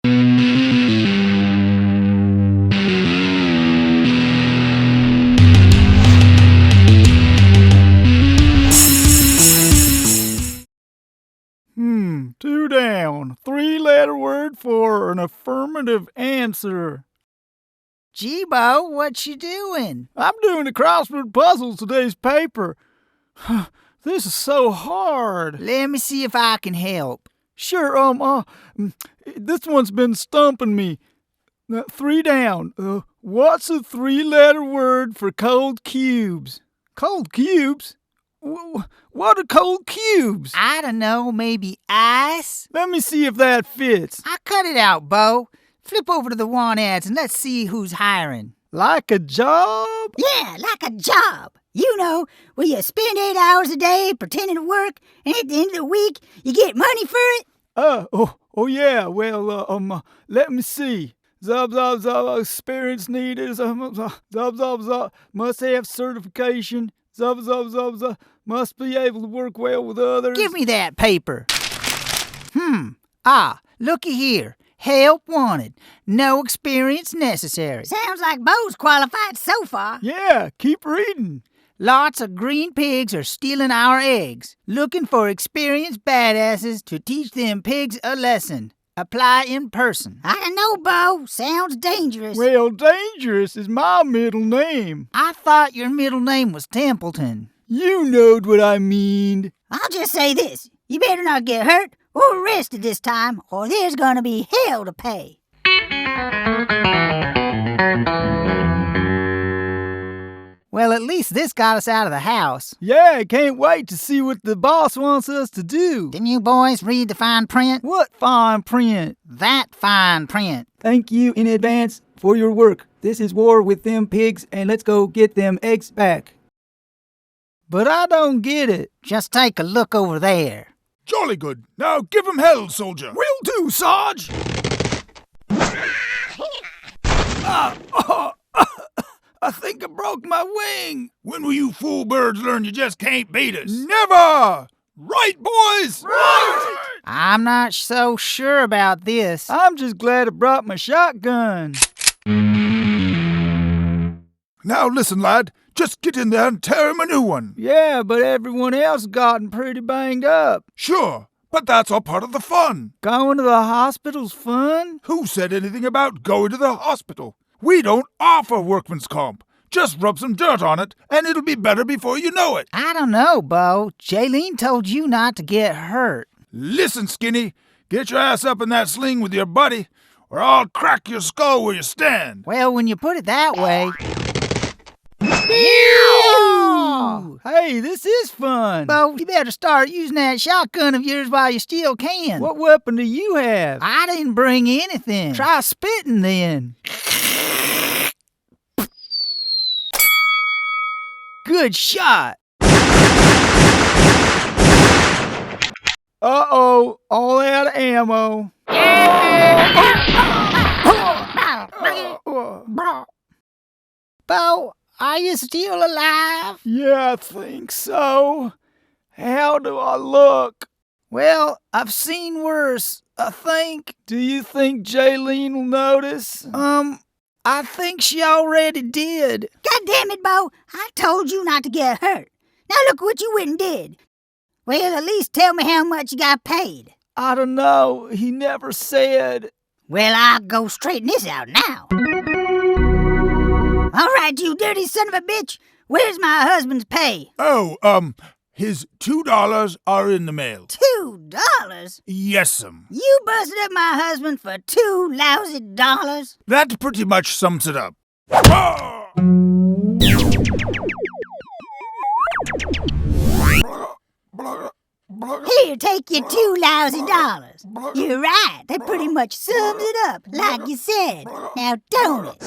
Two down. Three-letter word for an affirmative answer. Gee, Beau, what you doing? I'm doing the Crossword Puzzle, today's paper. This is so hard. Let me see if I can help. Sure, this one's been stumping me. Three down. What's a three-letter word for cold cubes? Cold cubes? What are cold cubes? I don't know, maybe ice? Let me see if that fits. I cut it out, Beau. Flip over to the want ads and let's see who's hiring. Like a job? Yeah, like a job. You know, where you spend 8 hours a day pretending to work, and at the end of the week, you get money for it? Yeah. Well, let me see. Zub, experience needed. Zub, must have certification. Zub, must be able to work well with others. Give me that paper. Looky here. Help wanted. No experience necessary. Sounds like Beau's qualified so far. Yeah, keep reading. Lots of green pigs are stealing our eggs. Looking for experienced badasses to teach them pigs a lesson. Apply in person. I don't know, Beau. Sounds dangerous. Well, dangerous is my middle name. I thought your middle name was Templeton. You knowed what I mean. I'll just say this. You better not get hurt or arrested this time, or there's gonna be hell to pay. Well, at least this got us out of the house. Yeah, I can't wait to see what the boss wants us to do. Didn't you boys read the fine print? What fine print? That fine print. Thank you in advance for your work. This is war with them pigs, and let's go get them eggs back. But I don't get it. Just take a look over there. Jolly good. Now give 'em hell, soldier. Will do, Sarge. I think I broke my wing. When will you fool birds learn you just can't beat us? Never! Right, boys? Right! I'm not so sure about this. I'm just glad I brought my shotgun. Now listen, lad. Just get in there and tear him a new one. Yeah, but everyone else gotten pretty banged up. Sure, but that's all part of the fun. Going to the hospital's fun? Who said anything about going to the hospital? We don't offer workman's comp. Just rub some dirt on it, and it'll be better before you know it. I don't know, Beau. Jaylene told you not to get hurt. Listen, Skinny. Get your ass up in that sling with your buddy, or I'll crack your skull where you stand. Well, when you put it that way... Hey, this is fun. Beau, you better start using that shotgun of yours while you still can. What weapon do you have? I didn't bring anything. Try spitting then. Good shot. Uh-oh, all out of ammo. Beau, are you still alive? Yeah, I think so. How do I look? Well, I've seen worse, I think. Do you think Jaylene will notice? I think she already did. God damn it, Beau. I told you not to get hurt. Now look what you went and did. Well, at least tell me how much you got paid. I don't know. He never said. Well, I'll go straighten this out now. All right, you dirty son of a bitch. Where's my husband's pay? His $2 are in the mail. $2? Yes'm. You busted up my husband for $2 lousy dollars? That pretty much sums it up. Here, take your $2 lousy dollars. You're right, that pretty much sums it up, like you said. Now don't it?